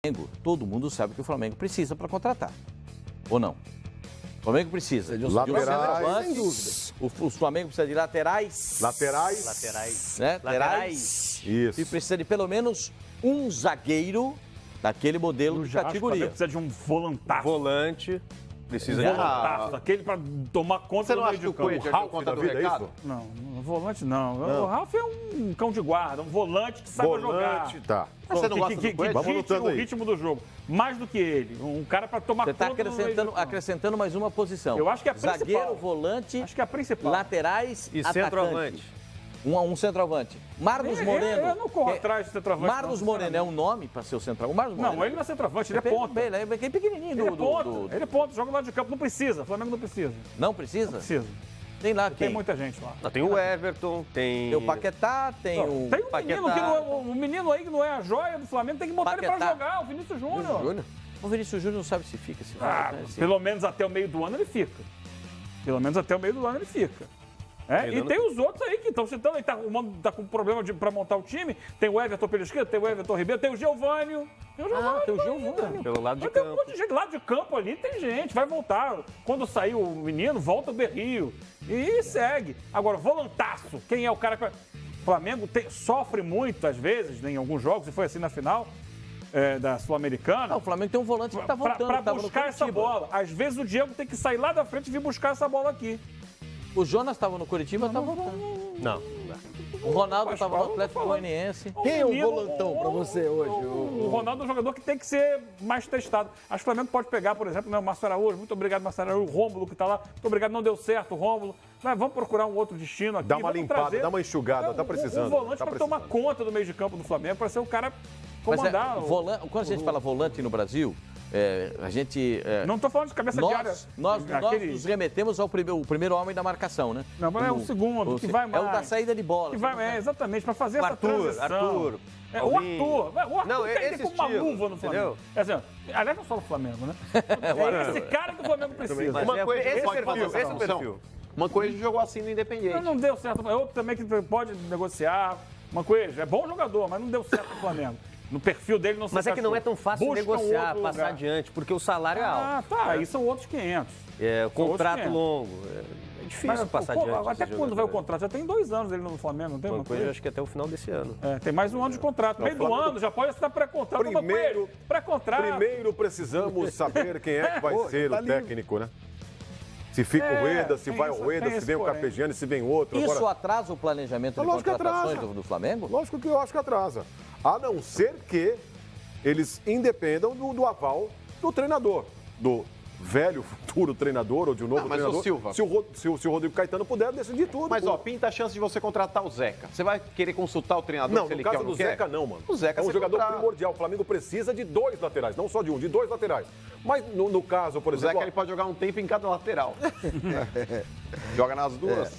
Flamengo, todo mundo sabe que o Flamengo precisa para contratar. Ou não? O Flamengo precisa de um laterais, sem dúvida. O Flamengo precisa de laterais. Laterais. Né? Laterais. Isso. E precisa de pelo menos um zagueiro daquele modelo de categoria. Precisa de um volantaço. Volante. Precisa de Volantaço, aquele para tomar conta Você do não meio acha que de o campo. Coelho deu conta do recado? Não, volante não. O Ralf é um cão de guarda, um volante que saiba jogar. Tá. Mas você não gosta do Coelho? Vamos Dite lutando o aí. ritmo do jogo. Mais do que ele. Um cara para tomar Você está conta do meio de campo. acrescentando mais uma posição. Eu acho que é a principal. Zagueiro, volante, Acho que é a principal. laterais E atacante. centroavante. Um centroavante. Marlos Moreno. Eu não corro atrás do centroavante. Marlos Moreno é um nome para ser o centroavante? Marlos Moreno. Não, ele não é centroavante, ele é ponta. Ele é bem pequenininho. Ele é ponta, ele é ponta, joga lá de campo, não precisa, o Flamengo não precisa. Não precisa? Precisa. Tem lá Tem quem? muita gente lá. Não, tem o Everton, tem... Tem o Paquetá, tem o... Tem um Paquetá. menino que não é, o menino aí que não é a joia do Flamengo, tem que botar ele Paquetá. pra jogar, o Vinícius Júnior. O Vinícius Júnior não sabe se fica, se vai. Ah, pelo menos até o meio do ano ele fica. Pelo menos até o meio do ano ele fica. É, e tem os outros aí que estão citando, aí tá com problema para montar o time. Tem o Everton pela esquerda, tem o Everton Ribeiro, tem o Giovânio. Tem o Giovânio. Pelo lado de Mas tem um campo. monte de gente. Lado de campo ali tem gente, vai voltar. Quando sair o menino, volta o Berrio. E segue. Agora, volantaço. Quem é o cara que... O Flamengo sofre muito, às vezes, em alguns jogos, e foi assim na final da Sul-Americana. O Flamengo tem um volante que tá voltando. Para buscar essa bola. Às vezes o Diego tem que sair lá da frente e vir buscar essa bola aqui. O Jonas estava no Curitiba, tá voltando. Não. O Ronaldo estava no Atlético Goianiense. Quem é o volantão pra você hoje? O Ronaldo é um jogador que tem que ser mais testado. Acho que o Flamengo pode pegar, por exemplo, o Márcio Araújo. Muito obrigado, Márcio Araújo. O Rômulo que está lá. Muito obrigado, não deu certo, o Rômulo. Mas vamos procurar um outro destino aqui. Dá uma vamos limpada, trazer dá uma enxugada, tá precisando. Um volante tá para tomar conta do meio de campo do Flamengo, para ser o cara comandar. Quando a gente fala volante no Brasil, a gente... Não estou falando de cabeça de área. Nós nos remetemos ao primeiro homem da marcação, né? Não, mas é o segundo, que vai mais. É o da saída de bola. Que vai, exatamente, para fazer essa transição. Arthur. O Arthur Não, tem esse como uma estilo, luva no Flamengo. entendeu? É assim, aliás, não só no Flamengo, né? É esse cara que o Flamengo precisa. Mas Uma coisa esse pode perfil, fazer esse perfil. Mancoejo jogou assim no Independiente. Não deu certo. É outro também que pode negociar. Mancoejo é bom jogador, mas não deu certo no Flamengo. No perfil dele não se Mas é que não é encaixou. tão fácil Busca negociar, outro passar lugar. adiante, porque o salário é alto. Ah, tá. Aí são outros 500. É, contrato outros longo. É difícil Mas, passar pô, adiante. até esses quando vai o jogadores. contrato? Já tem 2 anos ele no Flamengo, não tem? Uma coisa, acho que até o final desse ano. Tem mais um ano de contrato. Meio do ano, já pode estar pré-contrato. Pré-contrato. Primeiro precisamos saber quem é que vai ser o técnico, né? Se fica o Rueda, se vai o Rueda, se vem o Carpegiani, se vem outro. Isso Agora, atrasa o planejamento de lógico que contratações atrasa. do Flamengo? lógico que eu acho que atrasa. A não ser que eles independam do aval do treinador, do velho futuro treinador ou de um novo mas treinador. o Silva. Se o Rodrigo Caetano puder decidir tudo. Mas, pinta a chance de você contratar o Zeca. Você vai querer consultar o treinador Não, se no ele caso quer ou do não quer? Zeca, não, mano. O Zeca é um você jogador comprar- primordial. O Flamengo precisa de 2 laterais, não só de um, de 2 laterais. Mas no caso, por O exemplo... Zeca ele pode jogar um tempo em cada lateral. Joga nas duas.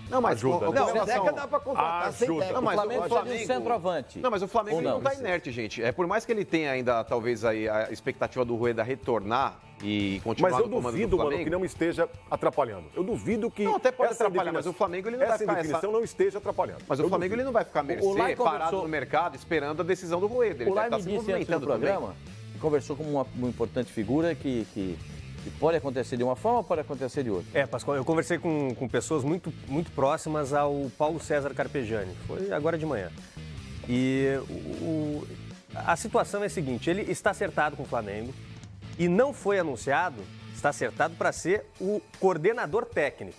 Não, mas ajuda. Não, né? relação- Zeca dá pra contratar sem Ajuda. técnico. Não, mas o Flamengo o precisa de um Flamengo- centroavante. Não, mas o Flamengo Ou ele não não? tá inerte, gente. Por mais que ele tenha ainda, talvez, aí, a expectativa do Rueda retornar e continuar Mas eu no comando duvido, do mano, Flamengo. que não esteja atrapalhando. Eu duvido que Não, até pode essa atrapalhar, indefinição- mas o Flamengo ele não vai essa ficar... indefinição não esteja atrapalhando. Mas o Eu Flamengo duvido. ele não vai ficar à O mercê, Lai parado conversou- no mercado, esperando a decisão do Rueda. Ele O Lai deve me estar se disse antes do movimentando também. programa, conversou com uma importante figura que pode acontecer de uma forma, pode acontecer de outra. Pascoal, eu conversei com pessoas muito próximas ao Paulo César Carpegiani. Foi agora de manhã. E a situação é a seguinte, ele está acertado com o Flamengo e não foi anunciado, está acertado para ser o coordenador técnico.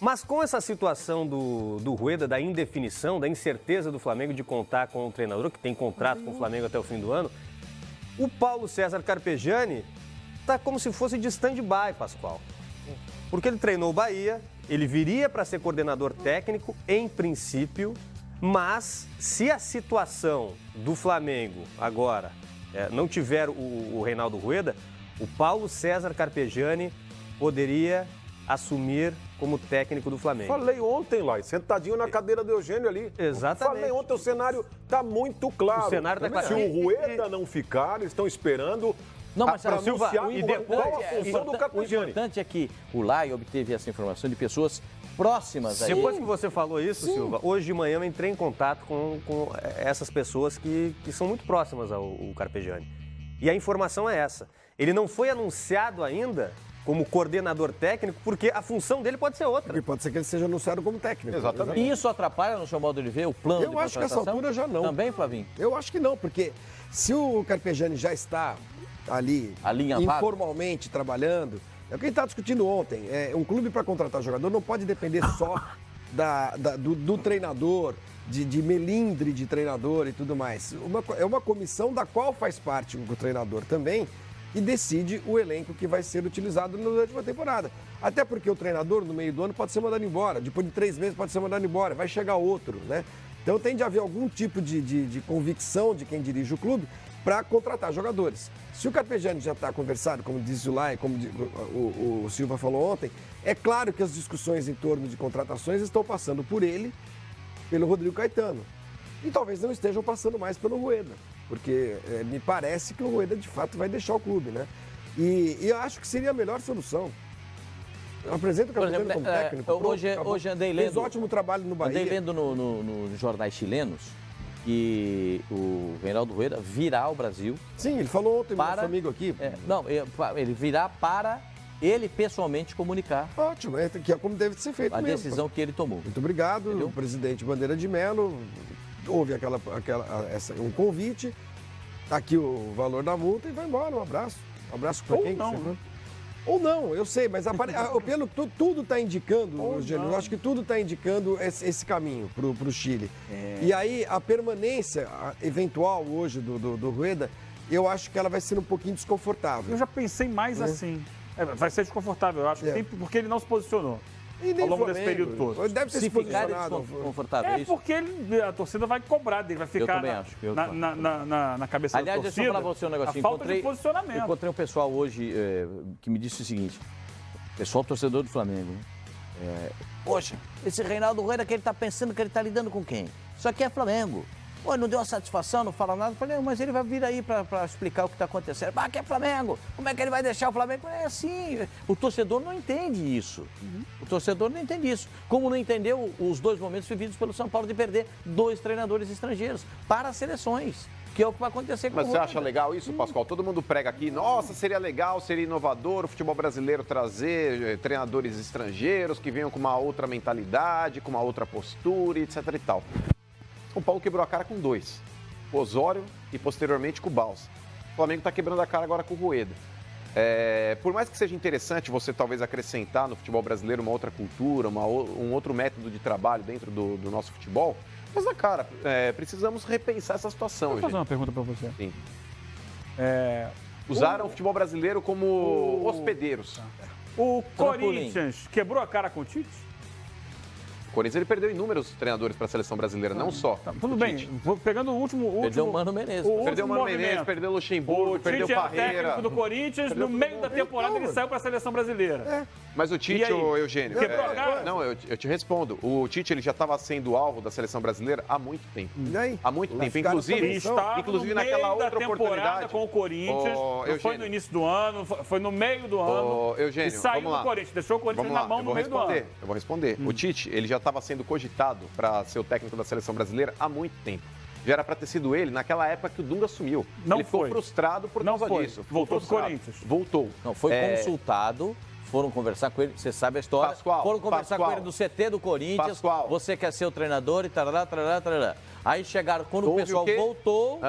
Mas com essa situação do Rueda, da indefinição, da incerteza do Flamengo de contar com o treinador, que tem contrato com o Flamengo até o fim do ano, o Paulo César Carpegiani está como se fosse de stand-by, Pascoal. Porque ele treinou o Bahia, ele viria para ser coordenador técnico, em princípio, mas se a situação do Flamengo agora não tiver o Reinaldo Rueda, o Paulo César Carpegiani poderia assumir como técnico do Flamengo. Falei ontem lá, sentadinho na cadeira do Eugênio ali. Exatamente. Falei ontem, o cenário está muito claro. O cenário tá claro. Se o Rueda não ficar, eles estão esperando Não, mas para Silva, anunciar e qual a função do o Carpegiani. importante é que o Lai obteve essa informação de pessoas próximas aí. Depois que você falou isso, Silva, hoje de manhã eu entrei em contato com essas pessoas que são muito próximas ao Carpegiani. E a informação é essa. Ele não foi anunciado ainda como coordenador técnico, porque a função dele pode ser outra. Porque pode ser que ele seja anunciado como técnico. Exatamente. E isso atrapalha, no seu modo de ver, o plano de Eu acho que essa altura já não. Também, Flavinho? Eu acho que não, porque se o Carpegiani já está ali Alinhavado. informalmente trabalhando, é o que a gente estava discutindo ontem. Um clube para contratar jogador não pode depender só do treinador, de melindre de treinador e tudo mais. É uma comissão da qual faz parte o treinador também e decide o elenco que vai ser utilizado durante uma temporada. Até porque o treinador, no meio do ano, pode ser mandado embora. Depois de 3 meses, pode ser mandado embora. Vai chegar outro, né? Então tem de haver algum tipo de convicção de quem dirige o clube para contratar jogadores. Se o Carpegiani já está conversado, como disse o Lai, como o Silva falou ontem, é claro que as discussões em torno de contratações estão passando por ele, pelo Rodrigo Caetano. E talvez não estejam passando mais pelo Rueda, porque me parece que o Rueda de fato vai deixar o clube, né? E eu acho que seria a melhor solução. Apresenta o Carpegiani como técnico. Pronto, hoje andei lendo. Fez ótimo trabalho no Bahia. Andei lendo nos jornais chilenos que o Reinaldo Rueda virá ao Brasil. Sim, ele falou ontem, nosso amigo aqui. Ele virá para ele pessoalmente comunicar. Ótimo, que é como deve ser feito a mesmo. Decisão que ele tomou. Muito obrigado, Entendeu? Presidente Bandeira de Melo. Houve um convite, tá aqui o valor da multa e vai embora. Um abraço. Um abraço para quem? Não, que né? Ou não, eu sei, mas pelo tudo está indicando, Eugênio, eu acho que tudo está indicando esse caminho para o Chile. E aí a permanência eventual hoje do Rueda, eu acho que ela vai ser um pouquinho desconfortável. Eu já pensei mais assim. Vai ser desconfortável, eu acho, porque ele não se posicionou. E nem ao longo desse Flamengo. período todo. Deve ter Se se ficar posicionado. desconfortável, é isso? Porque a torcida vai cobrar dele, vai ficar também acho. na cabeça Aliás, da deixa torcida. eu falar pra você um negocinho. A falta de posicionamento. Eu encontrei um pessoal hoje que me disse o seguinte, pessoal torcedor do Flamengo, poxa, esse Reinaldo Rueda que ele tá pensando que ele tá lidando com quem? Isso aqui é Flamengo. Pô, não deu uma satisfação, não fala nada. Eu falei, mas ele vai vir aí pra explicar o que tá acontecendo. Ah, que é Flamengo. Como é que ele vai deixar o Flamengo? É assim, o torcedor não entende isso. O torcedor não entende isso. Como não entendeu os 2 momentos vividos pelo São Paulo de perder 2 treinadores estrangeiros para as seleções. Que é o que vai acontecer com Mas o você Rueda. acha legal isso, Pascoal? Todo mundo prega aqui, nossa, seria legal, seria inovador o futebol brasileiro trazer treinadores estrangeiros que venham com uma outra mentalidade, com uma outra postura, etc e tal. São Paulo quebrou a cara com 2, o Osório e posteriormente com o Balsa. O Flamengo está quebrando a cara agora com o Rueda. Por mais que seja interessante você talvez acrescentar no futebol brasileiro uma outra cultura, um outro método de trabalho dentro do nosso futebol, mas, cara, precisamos repensar essa situação. Deixa eu fazer uma pergunta para você. Sim. Usaram o futebol brasileiro como hospedeiros. O Trampolim. Corinthians quebrou a cara com o Tite? O Corinthians ele perdeu inúmeros treinadores para a seleção brasileira, não só. Tá, tudo o bem, Tite. vou pegando o último. Perdeu o Mano Menezes. Perdeu o Mano Menezes, perdeu o Luxemburgo, O perdeu Tite o era Parreira. técnico do Corinthians, Perdeu no todo meio mundo. da temporada ele saiu para a seleção brasileira. Mas o E Tite, aí? Eugênio... Quebrou a cara? Não, eu te respondo. O Tite ele já estava sendo alvo da seleção brasileira há muito tempo. E aí? Há muito tempo. ficaram Inclusive, também, Estava inclusive no naquela meio outra da temporada oportunidade. com o Corinthians, Ô, não foi Eugênio. no início do ano, foi no meio do ano. Eugênio, e saiu vamos lá. do Corinthians, deixou o Corinthians Vamos na lá, mão eu no vou meio do responder. ano. Eu vou responder. O Tite, ele já estava sendo cogitado para ser o técnico da seleção brasileira há muito tempo. Já era para ter sido ele naquela época que o Dunga assumiu. Não ele ficou foi. frustrado por Não causa foi. disso. Ficou Voltou pro frustrado. Corinthians. Voltou. Não, foi consultado, foram conversar com ele, você sabe a história. Pascoal, foram conversar Pascoal. com ele do CT do Corinthians. Pascoal. Você quer ser o treinador e tarará, tarará, tarará. Aí chegaram, quando Houve o pessoal o quê? voltou,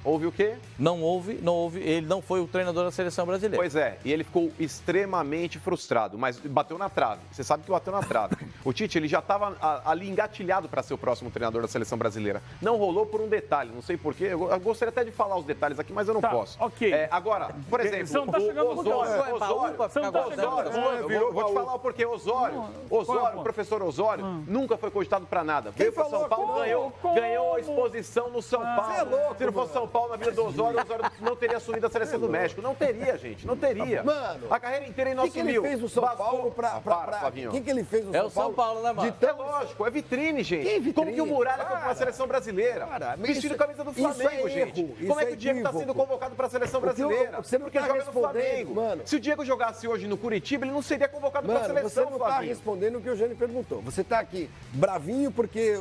Houve o quê? não houve, ele não foi o treinador da seleção brasileira. Pois é, e ele ficou extremamente frustrado, mas bateu na trave. Você sabe que bateu na trave. O Tite, ele já estava ali engatilhado para ser o próximo treinador da seleção brasileira. Não rolou por um detalhe, não sei porquê. Eu gostaria até de falar os detalhes aqui, mas eu não Tá, posso. ok. Agora, por exemplo, Você não tá chegando no Osório, Você não tá chegando no eu vou te falar o porquê. Osório, o professor Osório, nunca foi cogitado para nada. Veio para São Paulo, ganhou a exposição no São Paulo. Você é louco, Se não fosse São Paulo na vida do Osório, o Osório não teria assumido a seleção do México. Não teria, gente, não teria. Mano, a carreira inteira ele não O que ele fez no São Paulo pra... Flavinho. O que ele fez no É São o São Paulo, né, mano? É lógico, é vitrine, gente. Que vitrine? Como que o Muralha foi pra Cara, seleção brasileira? cara, mas Vestindo isso- camisa do isso Flamengo, é gente. erro, isso Como é que é o Diego tá equívoco. sendo convocado pra seleção Porque brasileira? você não Porque tá joga no respondendo, Flamengo. mano. Se o Diego jogasse hoje no Curitiba, ele não seria convocado pra Mano, seleção, você não está Flavinho. respondendo o que o Eugênio perguntou. Você está aqui bravinho porque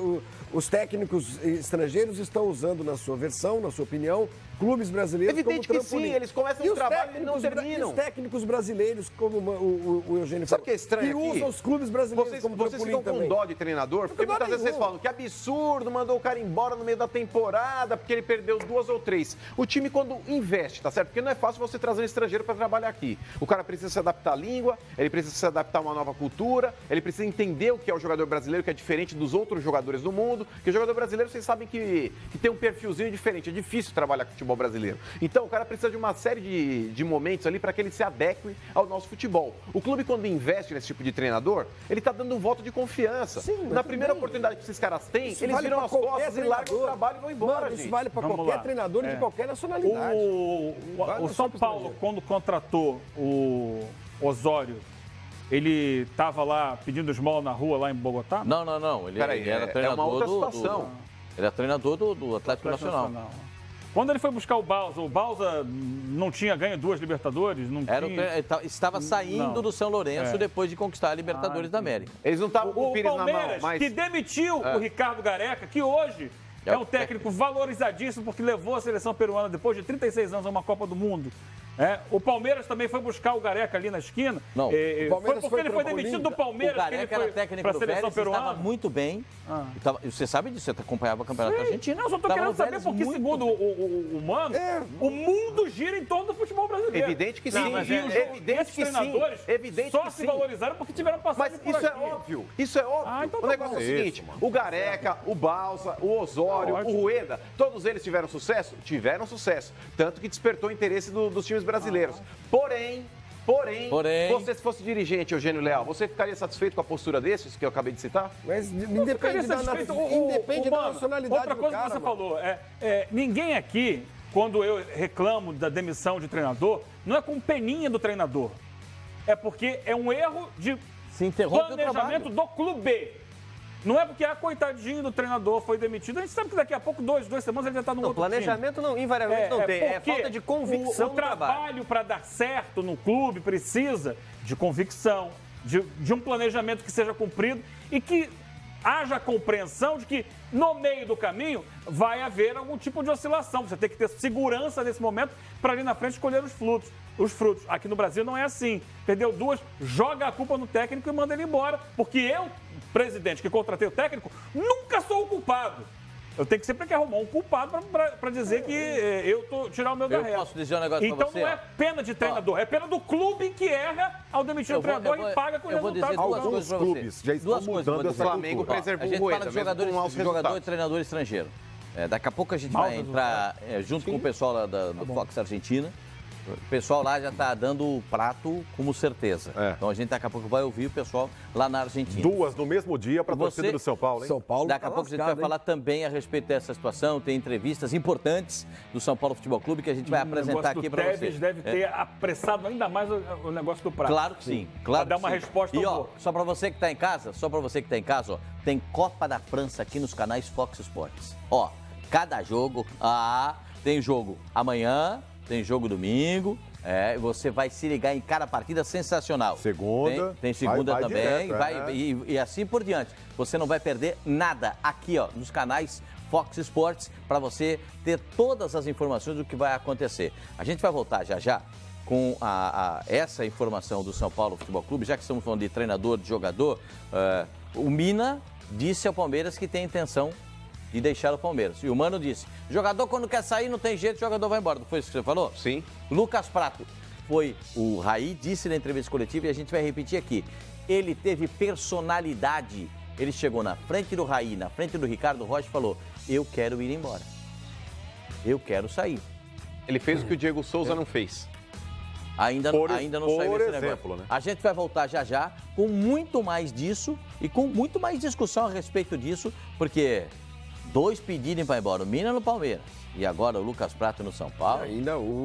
os técnicos estrangeiros estão usando, na sua versão, na sua opinião, clubes brasileiros Evidente como que trampolim. sim, eles começam E um os trabalho e não técnicos terminam. E os técnicos brasileiros, como o Eugênio Sabe falou, o que é estranho que aqui? usam os clubes brasileiros Vocês como trampolim ficam com também. dó de treinador, porque Não tem dó muitas vezes vocês nenhum. falam que absurdo, mandou o cara embora no meio da temporada, porque ele perdeu 2 ou 3. O time, quando investe, tá certo? Porque não é fácil você trazer um estrangeiro para trabalhar aqui. O cara precisa se adaptar à língua, ele precisa se adaptar a uma nova cultura, ele precisa entender o que é o jogador brasileiro, que é diferente dos outros jogadores do mundo. Porque o jogador brasileiro, vocês sabem que tem um perfilzinho diferente, é difícil trabalhar com o futebol brasileiro. Então, o cara precisa de uma série de momentos ali para que ele se adeque ao nosso futebol. O clube, quando investe nesse tipo de treinador, ele tá dando um voto de confiança. Sim, mas Na tudo primeira bem. oportunidade que esses caras têm, Isso eles vale viram pra as qualquer costas e largam o treinador. trabalho e vão embora, Mano, gente. isso vale para Vamos qualquer lá. treinador de É. qualquer nacionalidade. O São Paulo, quando contratou o Osório, ele estava lá pedindo esmola na rua, lá em Bogotá? Não. Ele Peraí, era é treinador uma outra situação. Ele era treinador do Atlético Nacional. Quando ele foi buscar o Balsa não tinha ganho 2 Libertadores? Não Era o tinha... estava saindo Não. do São Lourenço É. depois de conquistar a Libertadores da América. Eles não estavam com o O Pires na mão, Palmeiras, mas... que demitiu o Ricardo Gareca, que hoje é um técnico valorizadíssimo porque levou a seleção peruana, depois de 36 anos, a uma Copa do Mundo. O Palmeiras também foi buscar o Gareca ali na esquina. Não, Foi Palmeiras porque foi ele foi trampolim. demitido do O Palmeiras que ele Gareca foi era técnico para a do seleção Vélez, peruana. estava muito bem. Você sabe disso, você acompanhava o Campeonato Sim. Argentino. Não, só tô Tava querendo no saber Vélez porque, muito segundo bem. o Mano, o mundo gira em torno do futebol brasileiro. Evidente que Não, sim, mas evidente esses que sim, treinadores evidente só que se sim. valorizaram porque tiveram passagem Mas por isso é aqui. óbvio, isso é óbvio. Ah, então O tá negócio bom. é o seguinte, o Gareca, o Balsa, o Osório, Ótimo. o Rueda, todos eles tiveram sucesso? Tiveram sucesso. Tanto que despertou o interesse dos times brasileiros. Porém, você se fosse dirigente, Eugênio Leal, você ficaria satisfeito com a postura desses que eu acabei de citar? Mas Ficaria independe da, satisfeito. independe da Mano, nacionalidade outra do coisa cara, que você mano. falou, ninguém aqui, quando eu reclamo da demissão de treinador, não é com peninha do treinador. É porque é um erro de Se interrompe o planejamento trabalho. do clube. Não é porque, coitadinho do treinador, foi demitido. A gente sabe que daqui a pouco, 2 semanas, ele já está no Não, outro time. planejamento não, invariavelmente não tem. É porque falta de convicção o no trabalho. trabalho para dar certo no clube precisa de convicção, de um planejamento que seja cumprido e que haja compreensão de que no meio do caminho vai haver algum tipo de oscilação. Você tem que ter segurança nesse momento para ali na frente escolher os frutos. Aqui no Brasil não é assim. Perdeu 2, joga a culpa no técnico e manda ele embora. Porque eu, presidente que contratei o técnico, nunca sou o culpado. Eu tenho que sempre que arrumar um culpado para dizer que eu tô tirar o meu da Eu reta. posso dizer um negócio pra Então você, não é ó. pena de treinador, é pena do clube que erra ao demitir o treinador e paga com o eu vou dizer resultado. duas coisas pra você. clubes já estão Duas coisas mudando pra essa dizer. Flamengo cultura. preservou A gente o Rueda, fala de mesmo jogador, com maus jogador e resultados. treinador estrangeiro. Daqui a pouco a gente vai entrar junto com o pessoal lá do Fox Argentina. O pessoal lá já está dando o prato como certeza. Então a gente daqui a pouco vai ouvir o pessoal lá na Argentina. 2 no mesmo dia para a Você- torcida do São Paulo, hein? São Paulo Daqui tá a pouco a gente lascado, vai falar também a respeito dessa situação. Tem entrevistas importantes do São Paulo Futebol Clube que a gente vai apresentar aqui para O vocês. Tevez deve ter apressado ainda mais o negócio do prato. Claro que sim, claro. Pra dar que uma sim. resposta E ó, boa. só para você que tá em casa, ó, tem Copa da França aqui nos canais Fox Sports. Ó, cada jogo, tem jogo amanhã, tem jogo domingo. Você vai se ligar em cada partida sensacional. Segunda. Tem segunda vai também, direto, e assim por diante. Você não vai perder nada aqui, ó, nos canais Fox Sports, para você ter todas as informações do que vai acontecer. A gente vai voltar já com essa informação do São Paulo Futebol Clube, já que estamos falando de treinador, de jogador. O Mina disse ao Palmeiras que tem intenção de deixar o Palmeiras. E o Mano disse, jogador quando quer sair não tem jeito, o jogador vai embora. Não foi isso que você falou? Sim. Lucas Prato foi o Raí, disse na entrevista coletiva e a gente vai repetir aqui. Ele teve personalidade. Ele chegou na frente do Raí, na frente do Ricardo Rocha e falou, eu quero ir embora. Eu quero sair. Ele fez o que o Diego Souza não fez. Ainda não saiu esse exemplo, negócio. né? A gente vai voltar já com muito mais disso e com muito mais discussão a respeito disso, porque 2 pedirem para ir embora. O Mina no Palmeiras. E agora o Lucas Prato no São Paulo. Ainda o